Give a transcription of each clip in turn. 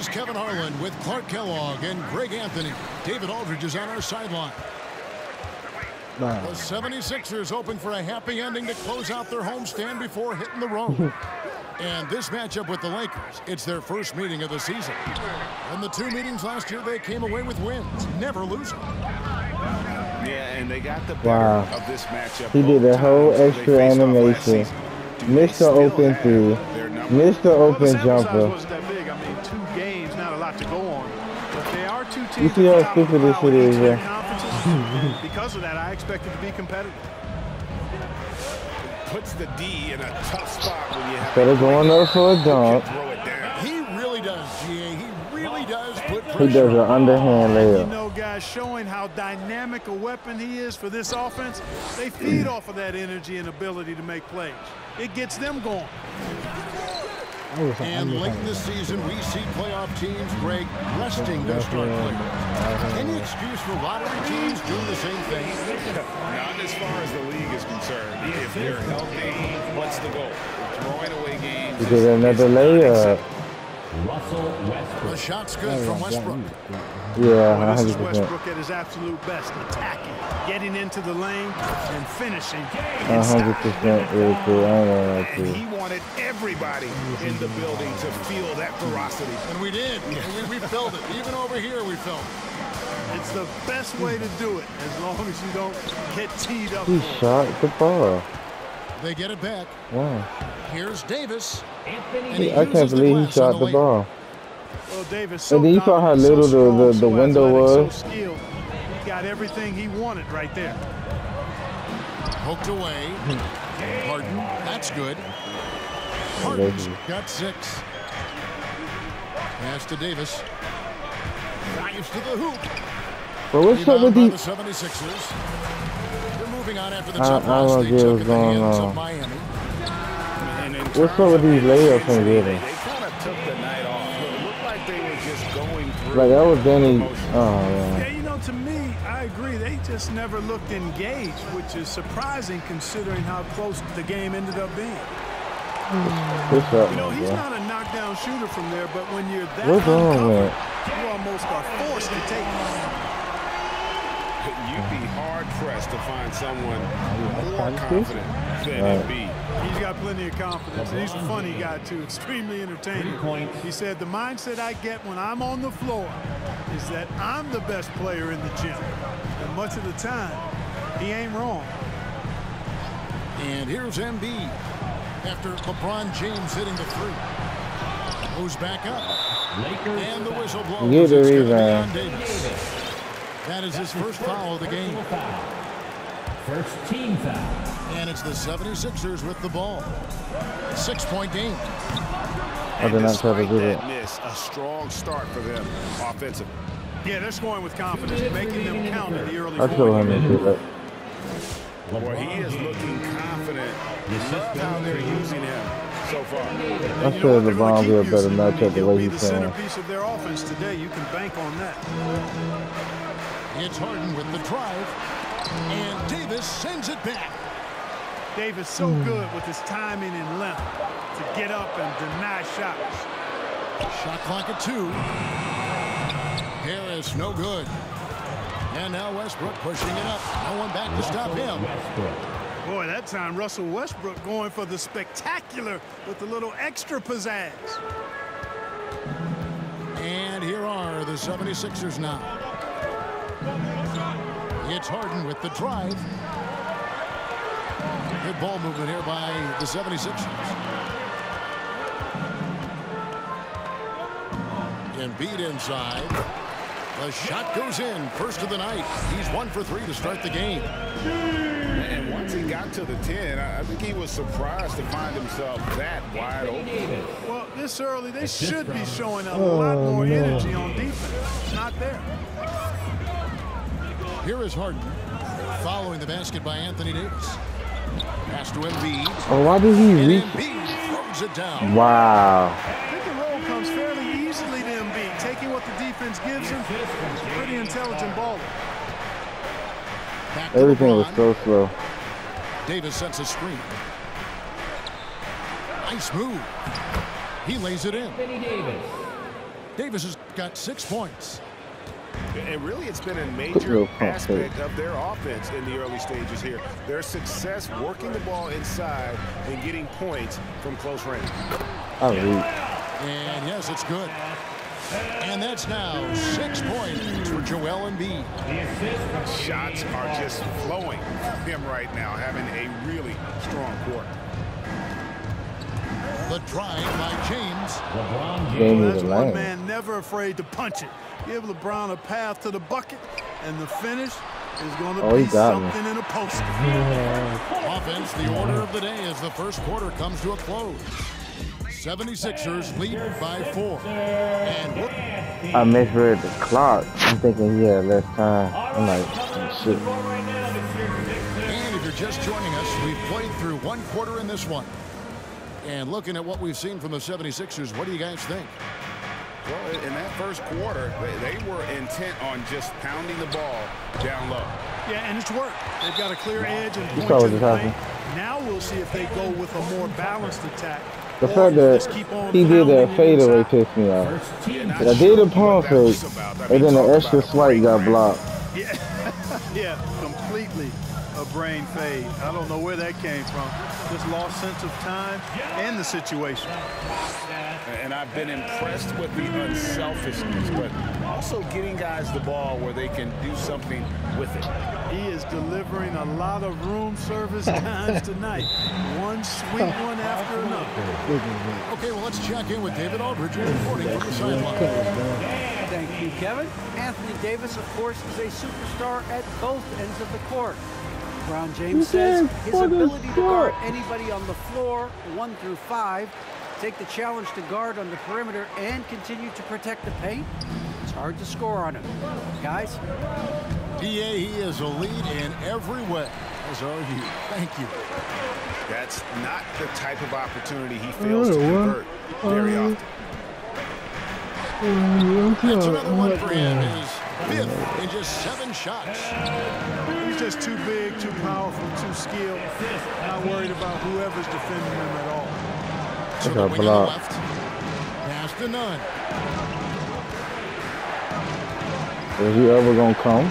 is Kevin Harlan with Clark Kellogg and Greg Anthony. David Aldridge is on our sideline. The 76ers hoping for a happy ending to close out their homestand before hitting the road. And this matchup with the Lakers, it's their first meeting of the season. In the 2 meetings last year, they came away with wins, never losing. Yeah, and they got the better of this matchup. He did a whole extra animation. Missed the open three. Missed the open jumper. Wasn't that big. I mean, 2 games, not a lot to go on. But they are 2 teams. You see how stupid this shit is, yeah. Because of that, I expect it to be competitive. Puts the D in a tough spot when you have. Instead of going up for a dunk, He really does, GA. He really does put pressure. he does an underhand You layup. know, guys, showing how dynamic a weapon he is for this offense, they feed off of that energy and ability to make plays. It gets them going. And late in the season, we see playoff teams, Greg, resting their star players. Any excuse for lottery teams doing the same thing? Not as far as the league is concerned. If they're healthy, what's the goal? Throwing away games. He did another layup. The shot's good from Westbrook. Yeah, This is 100%. Westbrook at his absolute best, attacking, getting into the lane, and finishing. 100% really cool. I ain't gonna lie to And you. he wanted everybody in the building to feel that ferocity. And we did. We felt it. Even over here, we felt it. It's the best way to do it, as long as you don't get teed up. He shot the ball. They get it back. Wow. Here's Davis. I can't believe he shot the ball. Well, Davis, And then you saw how little the window was. So skilled. He got everything he wanted right there. Poked away. Harden. That's good. Harden's got 6. Pass to Davis. Drives to the hoop. But what's up with Rebound by these? the 76ers. They're moving on after the I tough don't loss know they took what's at the going hands on. of Miami. What's up with these layups from They getting? kind of took the night off. It looked like they were just going through. Like that was Danny. Oh Yeah, yeah. you know, to me, I agree. They just never looked engaged, which is surprising considering how close the game ended up being. What's up, You know, man, he's bro? not a knockdown shooter from there, but when you're that What's wrong with uncovered, it? you almost are forced to take it. You'd be hard-pressed to find someone more confident than Embiid. He's got plenty of confidence. And he's a funny guy, too. Extremely entertaining. He said, the mindset I get when I'm on the floor is that I'm the best player in the gym. And much of the time, he ain't wrong. And here's Embiid after LeBron James hitting the 3. Goes back up. And the whistle blows. Get the It's gonna be rebound. on Davis. That is his first foul of the game. First team foul. And it's the 76ers with the ball. 6-point game. I did not try to do That that. miss, a strong start for them offensively. Yeah, they're scoring with confidence, making them count in the early I told him to do that. Boy, he is looking confident. Love how they're using him so far. I said LeBron will be a better matchup the He'll way be he's the playing. centerpiece of their offense today. You can bank on that. It's Harden with the drive. And Davis sends it back. Davis so good with his timing and length to get up and deny shots. Shot clock at 2. Harris, no good. And now Westbrook pushing it up. No one back to stop him. Boy, that time Russell Westbrook going for the spectacular with a little extra pizzazz. And here are the 76ers now. It's Harden with the drive. Good ball movement here by the 76ers. Embiid inside. The shot goes in. First of the night. He's 1 for 3 to start the game. And once he got to the 10, I think he was surprised to find himself that wide open. Well, this early, they should be showing a lot more energy on defense. It's not there. Here is Harden. Following the basket by Anthony Davis. Pass to Embiid. Oh, why did he And reach? Embiid throws it down. Wow. Pick and roll comes fairly easily to Embiid, taking what the defense gives him. Pretty intelligent baller. Back to Everything was LeBron. so slow. Davis sets a screen. Nice move. He lays it in. Davis has got 6 points. And really, it's been a major aspect of their offense in the early stages here. Their success working the ball inside and getting points from close range. And yes, it's good. And that's now 6 points for Joel Embiid. Shots are just flowing from him right now, having a really strong quarter. The drive by James. That's one man never afraid to punch it. Give LeBron a path to the bucket, and the finish is going to be something in a poster. Offense, the order of the day as the first quarter comes to a close. 76ers lead by 4. And I misread the clock. I'm thinking, yeah, less time. I'm like, shit. And if you're just joining us, we've played through one quarter in this one. And looking at what we've seen from the 76ers, what do you guys think? Well, in that first quarter, they were intent on just pounding the ball down low. Yeah, and it's worked. They've got a clear edge and point to the paint. Now we'll see if they go with a more balanced attack. The fact that he did that fadeaway pissed me off. I did a palm fake, and then the extra swipe got blocked. Yeah, completely a brain fade. I don't know where that came from. Just lost sense of time and the situation. And I've been impressed with the unselfishness, but also getting guys the ball where they can do something with it. He is delivering a lot of room service times tonight. One sweet one after another. Okay, well, let's check in with David Aldridge reporting from the sideline. Thank you, Kevin. Anthony Davis, of course, is a superstar at both ends of the court. LeBron James says his ability to guard anybody on the floor, 1 through 5, take the challenge to guard on the perimeter and continue to protect the paint, it's hard to score on him. Guys? PA, he is a lead in every way. As are you. Thank you. That's not the type of opportunity he fails to convert very often. That's another one for him. His 5th in just 7 shots. He's just too big, too powerful, too skilled. Not worried about whoever's defending him at all. To the wing on the left. Pass to Nunn. Is he ever gonna come?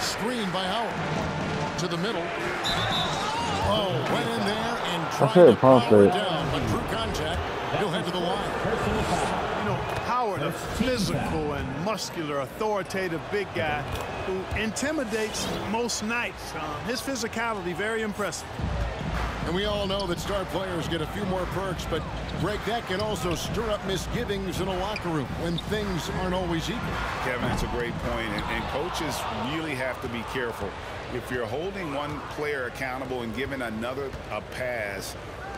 Screen by Howard. To the middle. Oh, went in there and tried to power it down, but through contact, he'll head to the line. You know, Howard, a physical and muscular, authoritative big guy who intimidates most nights. His physicality, very impressive. And we all know that star players get a few more perks, but Greg, that can also stir up misgivings in a locker room when things aren't always equal. Kevin, it's a great point, and coaches really have to be careful. If you're holding one player accountable and giving another a pass,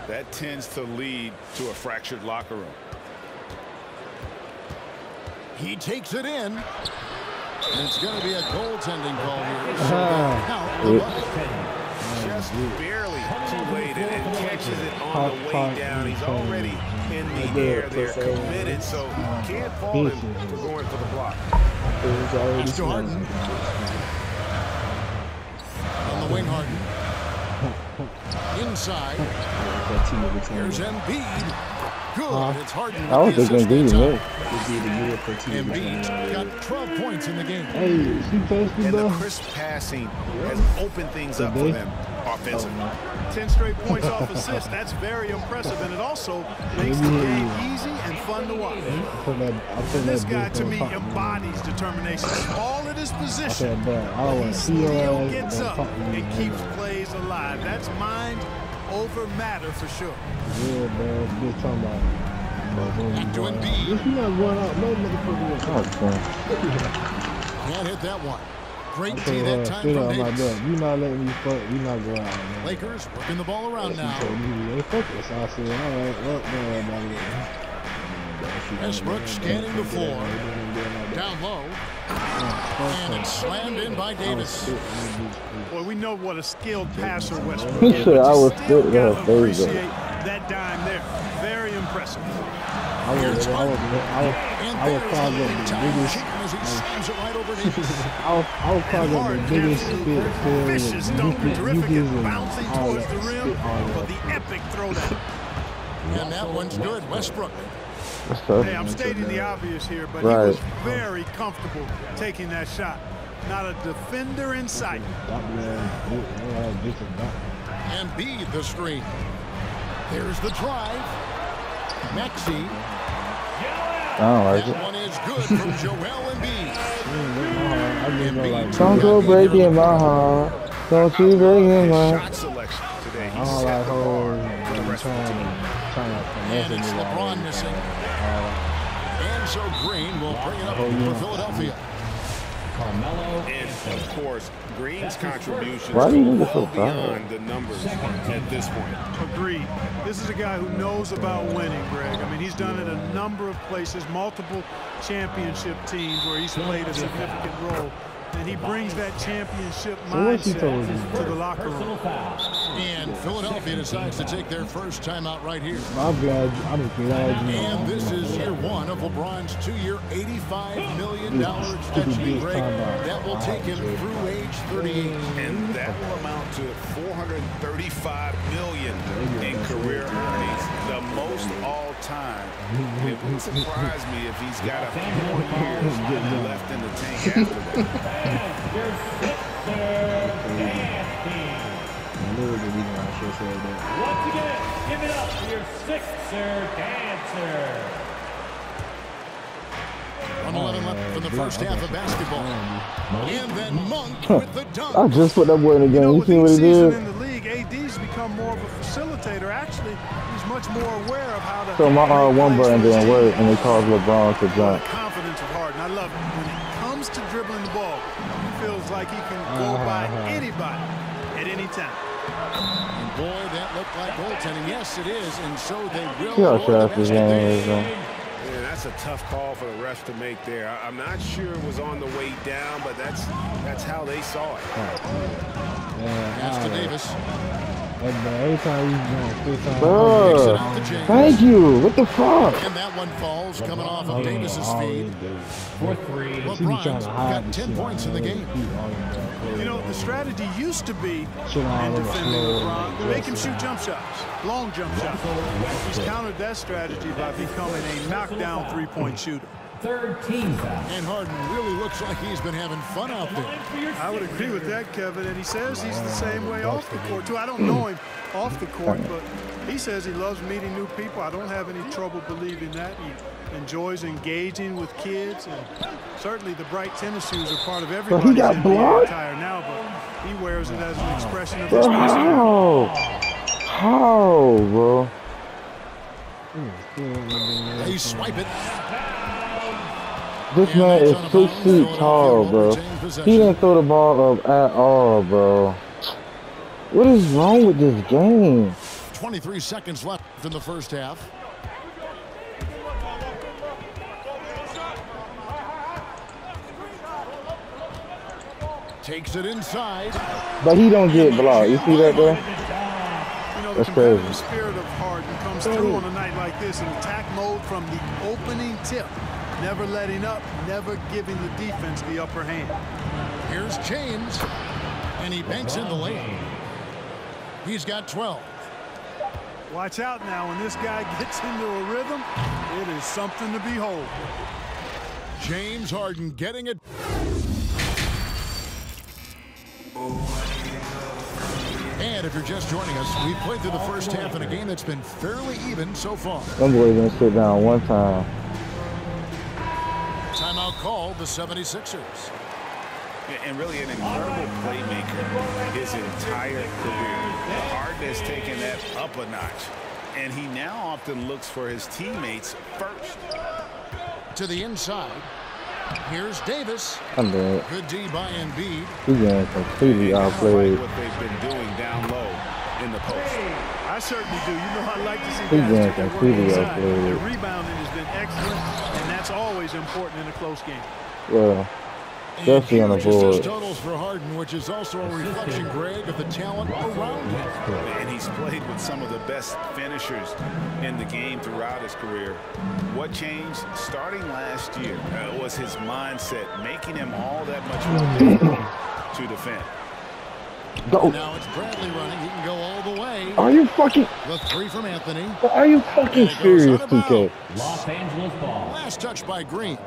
that tends to lead to a fractured locker room. He takes it in. And it's going to be a goaltending call here. Just barely too late and catches it on the way down. He's already in the air there, committed, so can't fault him for going for the block. That's to Harden. On the wing, Harden. Inside. Here's Embiid. Good. It's Harden. I was thinking Embiid. Embiid got 12 points in the game. Hey, she passed me and the crisp passing has opened things up for them offensively. 10 straight points off assists. That's very impressive, and it also makes the game easy and fun to watch. This guy, to me, embodies determination. All at his position, but he still gets up and keeps plays alive. That's mind over matter for sure. Yeah, man. Bitch, talking about. Back to Embiid. If you're not going out, no motherfucker can't hit that one. Great tee that time from Davis. You're not letting me fuck. You're not going out, man. Lakers working the ball around now. Focus. I said, all right, look, Westbrook scanning the floor. Down low. And it's slammed in by Davis. Well, we know what a skilled passer Westbrook is. I was still gotta appreciate that dime there. Very impressive. I was probably the biggest. I was probably the biggest spit. Vicious dunk, terrific and bouncing towards the rim for the epic throwdown. And that one's good. Westbrook Hey, I'm stating the obvious here, but he was very comfortable taking that shot. Not a defender in sight. Embiid the screen. There's the drive. Maxey. That one is good from Joel Embiid. Don't go breaking my heart. Don't you break in my heart. Shot selection today. I don't like hoes And it's LeBron missing. And so Green will bring it up for Philadelphia. And of course, Green's contributions Why do you go think it's so well beyond the numbers at this point. Agreed. This is a guy who knows about winning, Greg. I mean, he's done it a number of places, multiple championship teams where he's played a significant role. And he brings that championship mindset to the locker room. And Philadelphia decides to take their first timeout right here. I'm glad. And this is year one of LeBron's 2-year, $85 million extension, Greg. That will take him through age 38. And that will amount to $435 million in career earnings, the most all time. It wouldn't surprise me if he's got a few more years left in the tank after that. Your sixth Once again, give it up for your sixth dancer. 1:11 left in the first half of basketball. And then Monk with the dunk. I just put that boy in the game. You With see what each he season did? in the league, AD's become more of a facilitator. Actually, he's much more aware of how to. So my R1 button didn't work, and it caused LeBron to The jump. confidence of Harden, I love it. When it comes to dribbling the ball, he feels like he can go by anybody at any time. And boy, that looked like goaltending. Yes, it is. And so they will. See how score the fast this basket game there. is, man. Yeah, that's a tough call for the refs to make there. I'm not sure it was on the way down, but that's how they saw it. Pass to Davis. Every time you Kicks it Bro, out to James. thank you. What the fuck? And that one falls coming off of Davis's feed. For three. LeBron's got 10 points in the game. You know, the strategy used to be in defending LeBron to make him shoot jump shots, long jump shots. He's countered that strategy by becoming a knockdown three-point shooter. Third team foul. And Harden really looks like he's been having fun out there. I would agree with that, Kevin, and he says he's the same way off the court, too. I don't know him off the court, but he says he loves meeting new people. I don't have any trouble believing that. He enjoys engaging with kids, and certainly the bright tennis shoes are part of everybody's got NBA blocked? attire now, but he wears it as an expression of Bro, his personality. how, bro? They swipe it. This man is 6 feet tall, bro. He didn't throw the ball up at all, bro. What is wrong with this game? 23 seconds left in the first half. Takes it inside. But he don't get blocked. You see that, bro? You know, the That's crazy. competitive spirit of Harden comes through on a night like this in attack mode from the opening tip. Never letting up, never giving the defense the upper hand. Here's James. And he banks in the lane. He's got 12. Watch out now. When this guy gets into a rhythm, it is something to behold. James Harden getting it. And if you're just joining us, we've played through the first half in a game that's been fairly even so far. Them boys gonna sit down one time. Timeout called the 76ers. And really an incredible playmaker his entire career. Harden has taken that up a notch. And he now often looks for his teammates first. To the inside. Here's Davis. I'm dead. Good D by Embiid. He's getting completely outplayed. What they've been doing down low in the post. I certainly do. You know, I like to see He's guys getting take their work completely inside. outplayed. Their rebounding has been excellent, and that's always important in a close game. Well, And definitely on the just his board. totals for Harden, which is also a reflection, Greg, of the talent around him. And he's played with some of the best finishers in the game throughout his career. What changed starting last year was his mindset, making him all that much more difficult to defend. Go. Now it's Bradley running. He can go all the way. Are you fucking? The three from Anthony. Are you fucking serious, TK? Los Angeles ball. Last touch by Green.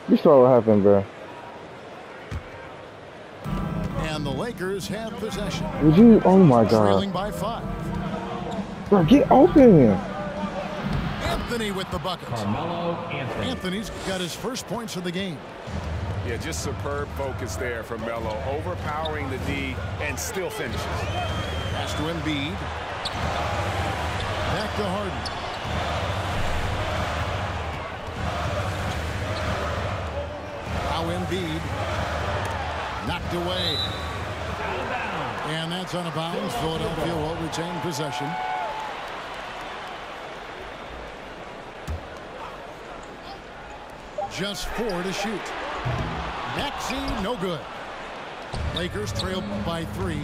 You saw what happened, bro. And the Lakers have possession. Would you? Oh my Trailing God. by 5. Bro, get open. Anthony with the bucket. Carmelo Anthony. Anthony's got his first points of the game. Yeah, just superb focus there from Melo, overpowering the D and still finishes. Pass to Embiid. Back to Harden. Now Embiid. Knocked away. And that's out of bounds. Philadelphia will retain possession. Just 4 to shoot. Maxey, no good. Lakers trail by 3.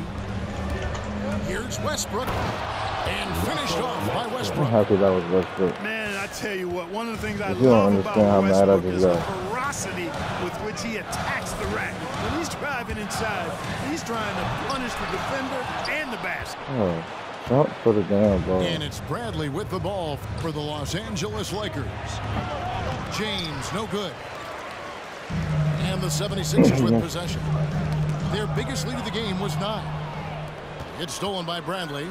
Here's Westbrook. And finished off by I'm Westbrook. happy that was Westbrook. Man, I tell you what, one of the things I You don't love understand how about mad I Westbrook just is the got. ferocity with which he attacks the rack. When he's driving inside, he's trying to punish the defender and the basket. Oh, jump for the damn ball. And it's Bradley with the ball for the Los Angeles Lakers. James, no good. And the 76ers with possession. Their biggest lead of the game was 9. It's stolen by Bradley.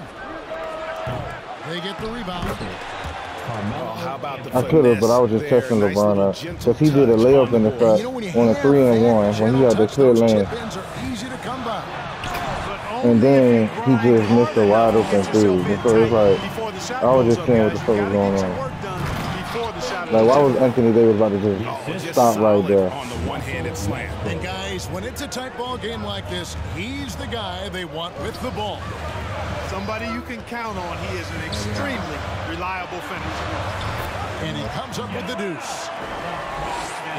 They get the rebound. Oh, how about the I could have, but I was just finesse testing there. LeBron Nice out. little Because he did a gentle layup touch in the on front You know, when you on a have 3-and-1 that when he had the touch, clear those lane. tip-ins are easy to come by. And then he just missed a wide open three. And so it's like, I was just seeing what the fuck was going on. Like, why was Anthony Davis about to just stop right there? On the one-handed slam. And guys, when it's a tight ball game like this, he's the guy they want with the ball. Somebody you can count on. He is an extremely reliable finisher. And he comes up with the deuce.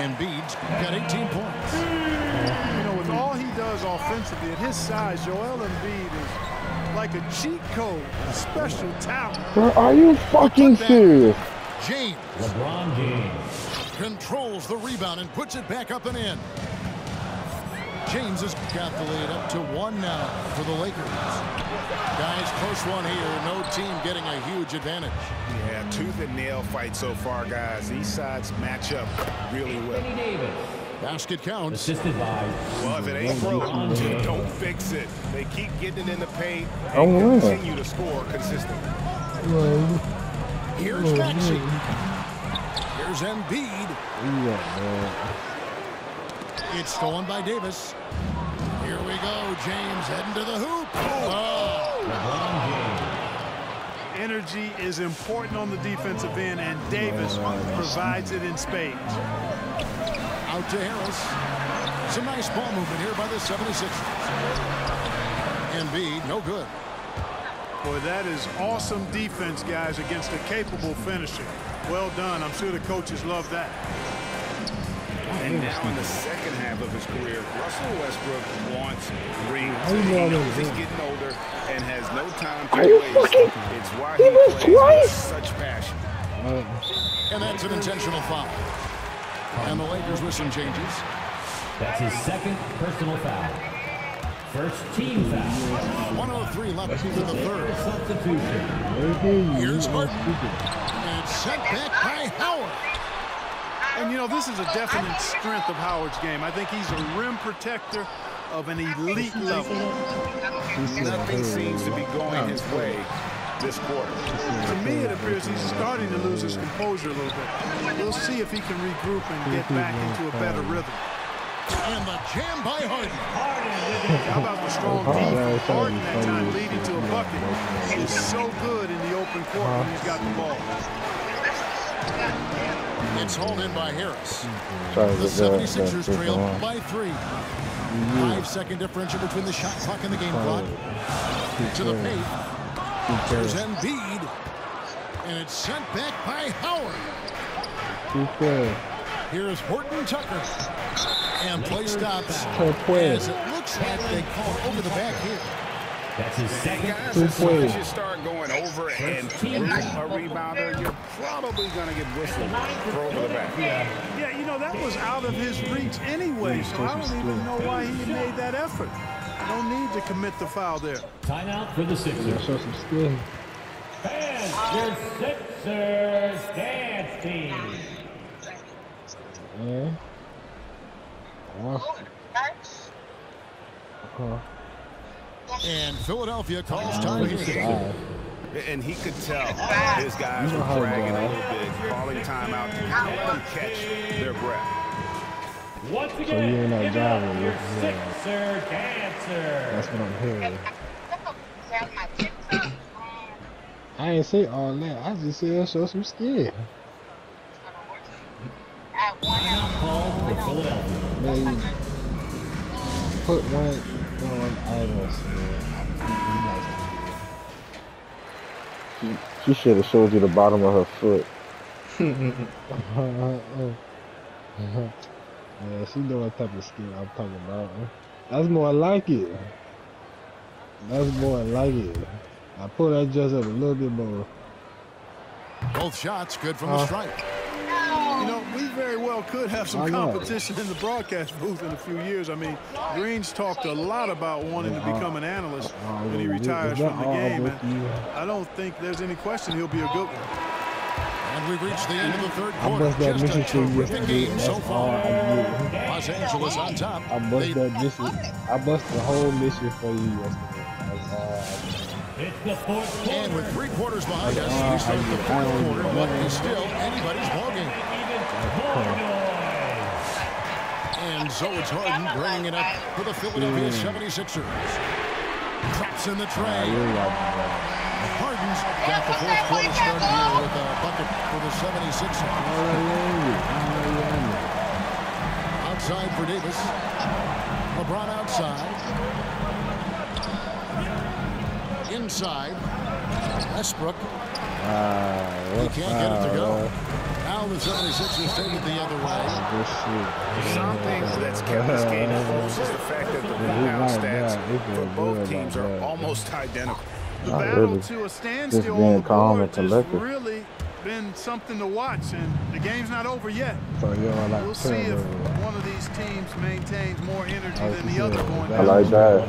Embiid's got 18 points. You know, with all he does offensively at his size, Joel Embiid is like a cheat code, a special talent. Bro, are you fucking serious? James LeBron James. controls the rebound and puts it back up and in. James has got the lead up to 1 now for the Lakers. Guys, close one here. No team getting a huge advantage. Yeah, tooth-and-nail fight so far, guys. These sides match up really well. Anthony Davis. Basket counts. Assisted by Well, if it ain't broke, don't fix it. They keep getting it in the paint Oh, and yeah. continue to score consistently. Here's Maxey. Here's Embiid. It's stolen by Davis. Here we go. James heading to the hoop. Oh. LeBron James. Energy is important on the defensive end, and Davis provides it in spades. Out to Harris. Some nice ball movement here by the 76ers. Embiid, no good. Boy, that is awesome defense, guys, against a capable finisher. Well done. I'm sure the coaches love that. And now in the second half of his career, Russell Westbrook wants rings. He knows he's getting older and has no time to Are you waste. fucking- It's why he he missed plays with twice? such passion. And that's an intentional foul. And the Lakers with some changes. That's his second personal foul. First team foul. 1:03 left in the third. Substitution. Here's Harden. And it's sent back by Howard. And, you know, this is a definite strength of Howard's game. I think he's a rim protector of an elite level. Nothing seems to be going his way this quarter. To me, it appears he's starting to lose his composure a little bit. We'll see if he can regroup and get back into a better rhythm. And the jam by Harden. How about the strong defense? Harden that time leading to a bucket is so good in the open court when he's got the ball. It's hauled in by Harris. Sorry, The but 76ers trail by 3. 5-second differential between the shot clock and the game clock. To the paint. There's Embiid. And it's sent back by Howard. Here's Horton Tucker. And play stops as it looks like they call over the back here. That's his second. Guys, as soon as you start going over and through a rebounder, you're probably going to get whistled for over the back. Yeah, you know, that was out of his reach anyway, so I don't even know why he made that effort. No need to commit the foul there. Timeout for the Sixers. Show some skill. And your Sixers dance team. Yeah. And Philadelphia calls time here. And he could tell his guys were dragging a little bit, calling timeout to help them catch their breath. Once So again, you ain't not give it up driving for your with Sixer dancer. That's what I'm hearing. I ain't say all that. I just said show some skill. Timeout called for Philadelphia. Man, put one idleness. She should have showed you the bottom of her foot. Yeah, she know what type of skill I'm talking about. That's more like it. That's more like it. I pull that just up a little bit more. Both shots good from the stripe. You know, we very well could have some competition in the broadcast booth in a few years. I mean, Green's talked a lot about wanting to become an analyst when he retires from the game. And I don't think there's any question he'll be a good one. And we've reached the end of the third quarter. Just a terrific game so far. Los Angeles on top. I bust that mission. I bust the whole mission for you yesterday. It's the fourth quarter. And with 3 quarters behind us, we start the fourth quarter, but it's still anybody's ballgame. And so it's Harden bringing it up for the Philadelphia 76ers. Traps in the tray. Harden's got the fourth quarter started here with a bucket for the 76ers. Outside for Davis. LeBron outside. Inside. Westbrook. He can't get it to go. Now the 76ers take it the other way. Something that's kept this game close is the fact that the rebound stats for both teams are almost identical. The battle to a standstill on the board has really been something to watch, and the game's not over yet. We'll see if one of these teams maintains more energy than the other going I like that.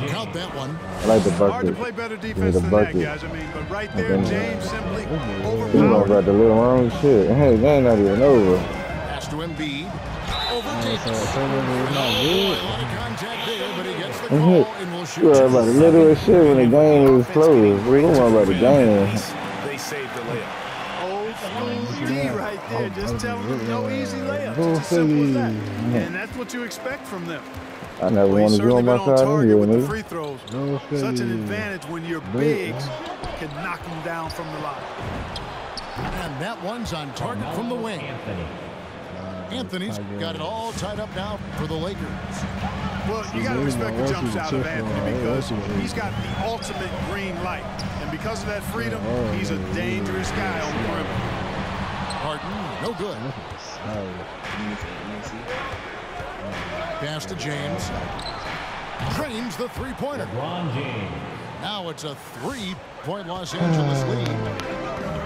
Count that one. I like the bucket. Hard to play better defense than that, guys. I mean, but right there, James simply You know overpowered. about the little wrong shit. Hey, they ain't not even over. Pass to Embiid. Over Davis. A lot of contact there, but he gets the call and will shoot. You worry about the little shit when the game is closed. We don't worry about the game. They saved the layup. Old school D right there, just telling them no easy layups. It's as simple as that. And that's what you expect from them. I never Well, want he's to go certainly on been my on side target anyway, with the nigga. free throws. Such an advantage when your bigs can knock them down from the line. And that one's on target from the wing. Anthony's got it all tied up now for the Lakers. Well, you got to respect the jump shot of Anthony because he's got the ultimate green light. And because of that freedom, he's a dangerous guy on the perimeter. Harden, no good. Pass to James. Drains the three-pointer. LeBron James. Now it's a 3-point Los Angeles lead.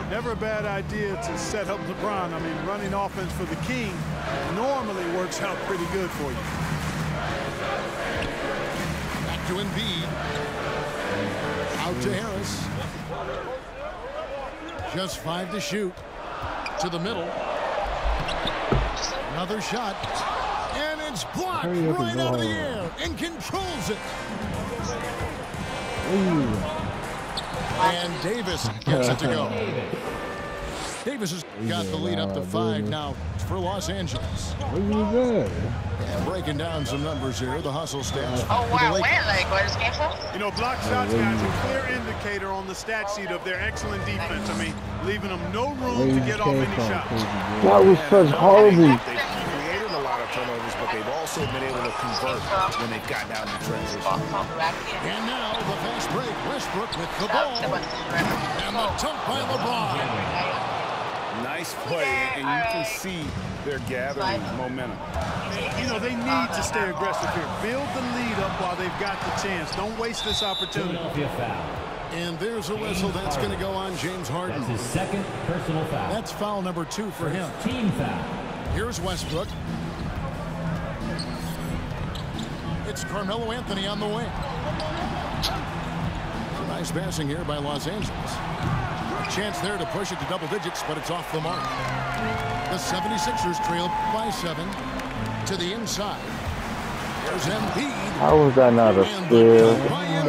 Never a bad idea to set up LeBron. I mean, running offense for the King normally works out pretty good for you. Back to Embiid. Out to Harris. Just 5 to shoot. To the middle. Another shot. And it's blocked right out of the air and controls it. And Davis gets it to go. Davis has got the lead up to 5 now for Los Angeles. And breaking down some numbers here, the hustle stats. Oh, wow. Where this game from? You know, block shots, guys, a clear indicator on the stat sheet of their excellent defense. I mean, leaving them no room to get off any shots. That was such horrible. They've created a lot of turnovers, but they've also been able to convert when they've gotten out in transition. And now the fast break. Westbrook with the ball. And the dunk by LeBron. Nice play, and you can see they're gathering momentum. You know, they need to stay aggressive here. Build the lead up while they've got the chance. Don't waste this opportunity. And there's a whistle that's going to go on James Harden. That's his second personal foul. That's foul number 2 for him. Team foul. Here's Westbrook. It's Carmelo Anthony on the wing. Nice passing here by Los Angeles. Chance there to push it to double digits, but it's off the mark. The 76ers trail by 7 to the inside. There's Embiid. How was that not a steal?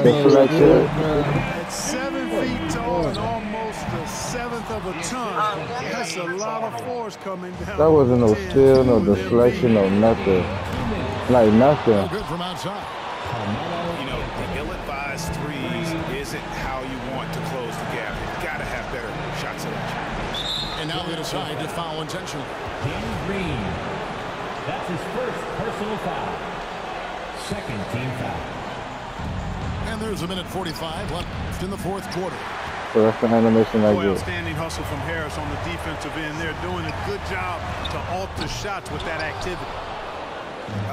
Deflection. At 7 feet tall and almost a seventh of a ton, that's a lot of force coming down. That wasn't no steal, no deflection, no nothing. Like nothing. Good from outside. You know, the ill-advised threes isn't how you want to close the gap. You've got to have better shot selection. And now they decide to foul intentionally. Danny Green. That's his first personal foul. Second team foul. And there's a minute 45 left in the fourth quarter. So that's the animation I get. Outstanding hustle from Harris on the defensive end. They're doing a good job to alter shots with that activity.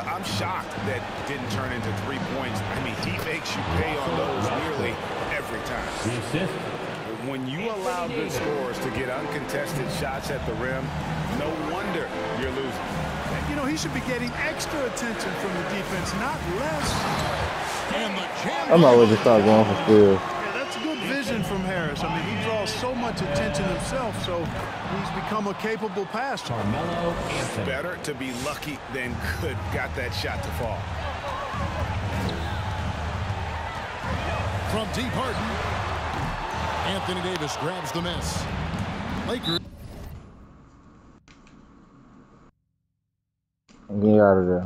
I'm shocked that didn't turn into 3 points. I mean, he makes you pay on those nearly every time. The assist. When you allow good scorers to get uncontested shots at the rim, no wonder you're losing. You know, he should be getting extra attention from the defense, not less. And the jam. I'm always just start going for steals. Yeah, that's good vision from Harris. I mean, he draws so much attention himself, so he's become a capable passer. Carmelo Anthony. Better to be lucky than good. Got that shot to fall. From deep Harden. Anthony Davis grabs the miss. Lakers. Get out of there.